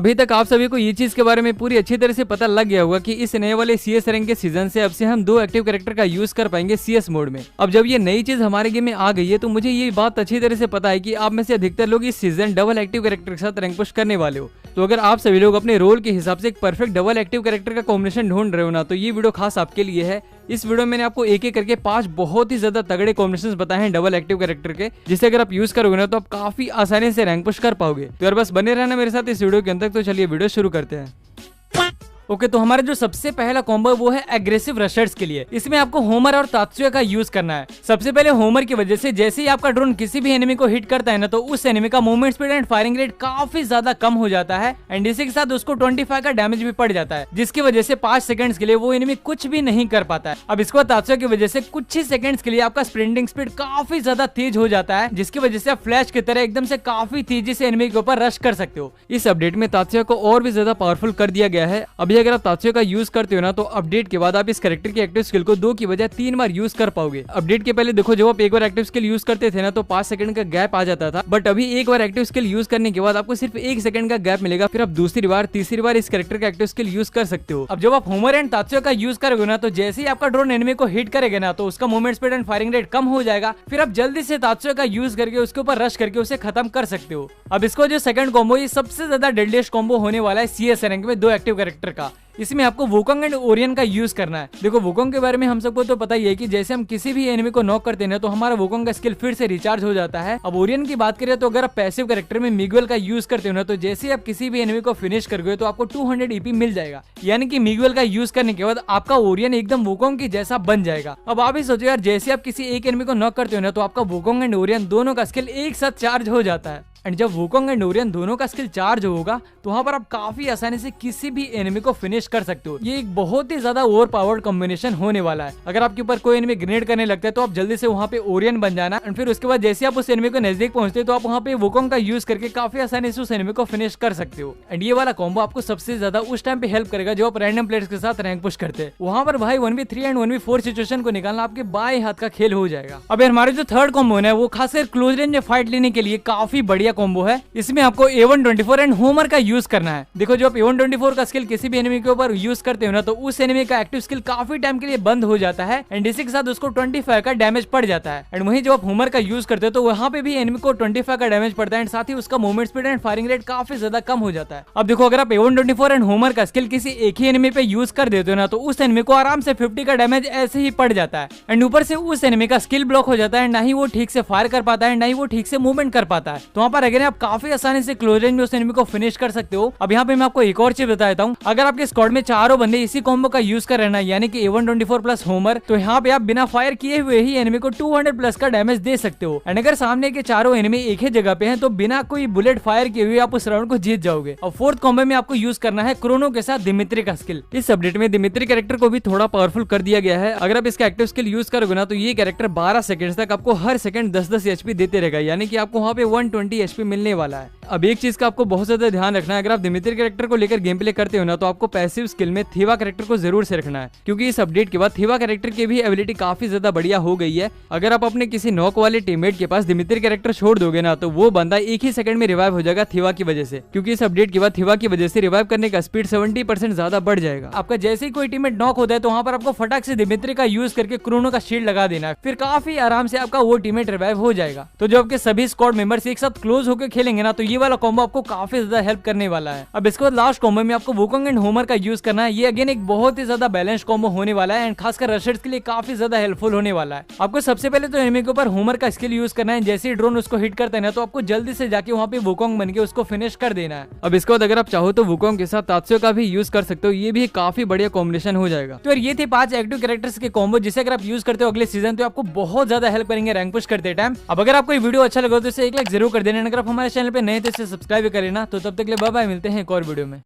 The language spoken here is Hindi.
अभी तक आप सभी को ये चीज के बारे में पूरी अच्छी तरह से पता लग गया होगा कि इस नए वाले CS रैंक के सीजन से अब से हम 2 एक्टिव कैरेक्टर का यूज कर पाएंगे CS मोड में। अब जब ये नई चीज हमारे गेम में आ गई है तो मुझे ये बात अच्छी तरह से पता है कि आप में से अधिकतर लोग इस सीजन डबल एक्टिव कैरेक्टर के साथ रैंक पुश करने वाले हो। तो अगर आप सभी लोग अपने रोल के हिसाब से एक परफेक्ट डबल एक्टिव कैरेक्टर का कॉम्बिनेशन ढूंढ रहे हो ना, तो ये वीडियो खास आपके लिए है। इस वीडियो में मैंने आपको एक एक करके 5 बहुत ही ज्यादा तगड़े कॉम्बिनेशंस बताए हैं डबल एक्टिव कैरेक्टर के, जिसे अगर आप यूज करोगे ना तो आप काफी आसानी से रैंक पुश कर पाओगे। तो यार बस बने रहना मेरे साथ इस वीडियो के अंदर। तो चलिए वीडियो शुरू करते हैं। ओके, तो हमारा जो सबसे पहला कॉम्बो वो है एग्रेसिव रशर्स के लिए। इसमें आपको होमर और तात्सुया का यूज करना है। सबसे पहले होमर की वजह से जैसे ही आपका ड्रोन किसी भी एनिमी को हिट करता है ना, तो उस एनिमी का movement speed and firing rate काफी ज्यादा कम हो जाता है एंड इसी के साथ उसको 25 का डैमेज भी पड़ जाता है, जिसकी वजह से 5 सेकंड्स के लिए वो एनिमी कुछ भी नहीं कर पाता है। अब इसके बाद तात्सुया की वजह से कुछ ही सेकंड्स के लिए आपका स्प्रिंटिंग स्पीड काफी ज्यादा तेज हो जाता है, जिसकी वजह से आप फ्लैश की तरह एकदम से काफी तेजी से एनिमी के ऊपर रश कर सकते हो। इस अपडेट में तात्सुया को और भी ज्यादा पावरफुल कर दिया गया है। अभी अगर आप तात्सुया का यूज करते हो ना, तो अपडेट के बाद आप इस कैरेक्टर की एक्टिव स्किल को 2 की बजाय 3 बार यूज कर पाओगे। अपडेट के पहले देखो, जब आप एक बार एक्टिव स्किल यूज करते थे ना तो 5 सेकंड का गैप आ जाता था, बट अभी एक बार एक्टिव स्किल यूज करने के बाद आपको सिर्फ 1 सेकंड का गैप मिलेगा। फिर आप दूसरी बार तीसरी बार इस कैरेक्टर का एक्टिव स्किल यूज कर सकते हो। अब जब आप होमर एंड तात्सुया का यूज करोगे ना, तो जैसे ही आपका ड्रोन एनिमी को हिट करेगा ना, तो उसका movement speed and firing rate कम हो जाएगा। फिर आप जल्दी से तात्सुया का यूज करके उसके ऊपर रश करके उसे खत्म कर सकते हो। अब इसको जो सेकंड कॉम्बो, ये सबसे ज्यादा डेडलीस्ट कॉम्बो होने वाला है CS रैंक में 2 एक्टिव कैरेक्टर का। इसमें आपको वुकोंग एंड ओरियन का यूज करना है। देखो, वुकोंग के बारे में हम सबको तो पता ही है कि जैसे हम किसी भी एनिमी को नॉक करते हैं तो हमारा वुकोंग का स्किल फिर से रिचार्ज हो जाता है। अब ओरियन की बात करें तो अगर आप पैसिव कैरेक्टर में मिगुएल का यूज करते हो ना, तो जैसे ही आप किसी भी एनिमी को फिनिश कर गए तो आपको 200 EP मिल जाएगा। यानी कि मिगुएल का यूज करने के बाद आपका ओरियन एकदम वुकोंग की जैसा बन जाएगा। अब आप ही सोचो यार, जैसे आप किसी एक एनिमी को नॉक करते हो ना, तो आपका वुकोंग एंड ओरियन दोनों का स्किल एक साथ चार्ज हो जाता है। एंड जब वुकोंग एंड ओरियन दोनों का स्किल चार्ज होगा तो वहां पर आप काफी आसानी से किसी भी एनिमी को फिनिश कर सकते हो। ये एक बहुत ही ज्यादा ओवर पावर्ड कॉम्बिनेशन होने वाला है। अगर आपके ऊपर कोई एनिमी ग्रेनेड करने लगता है तो आप जल्दी से वहां पे ओरियन बन जाना एंड फिर उसके बाद जैसे आप उस एनिमी को नजदीक पहुंचते तो आप वहां पे वुकोंग का यूज करके काफी आसानी से उस एनिमी को फिनिश कर सकते हो। एंड ये वाला कॉम्बो आपको सबसे ज्यादा उस टाइम पे हेल्प करेगा जब आप रैंडम प्लेयर्स के साथ रैंक पुश करते हैं। वहां पर भाई 1v3 एंड 1v4 सिचुएशन को निकालना आपके बाएं हाथ का खेल हो जाएगा। अब हमारे जो थर्ड कॉम्बो है वो खासकर क्लोज रेंज में फाइट लेने के लिए काफी बढ़िया कॉम्बो है। इसमें आपको A124 एंड होमर का यूज करना है। देखो, जो आप A124 का स्किल किसी भी एनिमी के ऊपर यूज करते हो ना, तो उस एनिमी का एक्टिव स्किल काफी टाइम के लिए बंद हो जाता है एंड इसी के साथ उसको 25 का डैमेज पड़ जाता है। एंड वहीं जब आप होमर का यूज करते हो तो वहां पे भी एनिमी को 25 का डैमेज पड़ता है एंड साथ ही उसका movement speed and firing rate काफी ज्यादा कम हो जाता है। अब देखो, अगर आप A124 एंड होमर का स्किल किसी एक ही एनिमी पे यूज कर देते हो ना, तो उस एनिमी को आराम से 50 का डैमेज ऐसे ही पड़ जाता है एंड ऊपर से उस एनिमी का स्किल ब्लॉक हो जाता है, ना ही वो ठीक से फायर कर पाता है, ना ही वो ठीक से मूवमेंट कर पाता है। तो वहां पर अगर आप काफी आसानी से क्लोज रेंज में उस एनिमी को फिनिश कर सकते हो। अब यहाँ पे मैं आपको एक और चीज बता देता हूँ, अगर आपके स्क्वाड में चारों बंदे इसी कॉम्बो का यूज कर रहे हैं, यानी कि A124 प्लस होमर, तो यहाँ पे आप बिना फायर किए हुए ही एनिमी को 200 प्लस का डैमेज दे सकते हो। एंड अगर सामने के चारों एनिमी एक ही जगह पे हैं, तो बिना कोई बुलेट फायर किए हुए आप उस राउंड को जीत जाओगे। और फोर्थ कॉम्बो में आपको यूज करना है क्रोनो के साथ दिमित्री का स्किल। इस अपडेट में दिमित्री कैरेक्टर को भी थोड़ा पावरफुल कर दिया गया है। अगर आप इसका एक्टिव स्किल यूज करोगे ना, तो ये कैरेक्टर 12 सेकंड तक आपको हर सेकंड 10-10 HP देते रहेगा, यानी कि आपको वहाँ पे 120 HP मिलने वाला है। अब एक चीज का आपको बहुत ज्यादा ध्यान रखना है, अगर आप दिमित्री कैरेक्टर को लेकर गेम प्ले करते हो ना, तो आपको पैसिव स्किल में थीवा कैरेक्टर को जरूर से रखना है, क्योंकि इस अपडेट के बाद थीवा कैरेक्टर की भी एबिलिटी काफी ज्यादा बढ़िया हो गई है। अगर आप अपने किसी नॉक वाले टीममेट के पास दिमित्री कैरेक्टर छोड़ दोगे ना, तो वो बंदा एक ही सेकंड में रिवाइव हो जाएगा थीवा की वजह से, क्योंकि इस अपडेट के बाद थीवा की वजह से रिवाइव करने का स्पीड 70% ज्यादा बढ़ जाएगा। आपका जैसे ही कोई टीममेट नॉक होता है तो वहाँ पर आपको फटाक से दिमित्री का यूज करके क्रोनो का शील्ड लगा देना है, फिर काफी आराम से आपका वो टीममेट रिवाइव हो जाएगा। तो जब आपके सभी स्क्वाड मेंबर्स एक साथ क्लोज होकर खेलेंगे ना, तो ये वाला कॉम्बो आपको काफी ज्यादा हेल्प करने वाला है। अब इसके बाद लास्ट कॉम्बो में आपको वुकोंग एंड होमर का यूज करना है। ये अगेन एक बहुत ही ज्यादा बैलेंस कॉम्बो होने वाला है एंड खासकर रशर्स के लिए काफी ज्यादा हेल्पफुल होने वाला है। आपको सबसे पहले तो एनिमी के ऊपर होमर का स्किल यूज करना है। जैसे ही ड्रोन उसको हिट करता है ना, तो आपको जल्दी से जाके वहाँ पे वुकोंग बन के उसको फिनिश कर देना है। अब इसके बाद अगर आप चाहो तो वुकोंग के साथ तात्सुया का भी यूज कर सकते हो, ये भी काफी बढ़िया कॉम्बिनेशन हो जाएगा। तो यार ये थे 5 एक्टिव कैरेक्टर्स के कॉम्बो, जिसे अगर आप यूज करते हो अगले सीजन तो आपको बहुत ज्यादा हेल्प करेंगे रैंक पुश करते टाइम। अब अगर आपको ये वीडियो अच्छा लगा तो इसे एक लाइक जरूर कर देना। अगर आप हमारे चैनल पे नए थे इसे सब्सक्राइब कर लेना। तो तब तक के लिए बाय बाय, मिलते हैं एक और वीडियो में।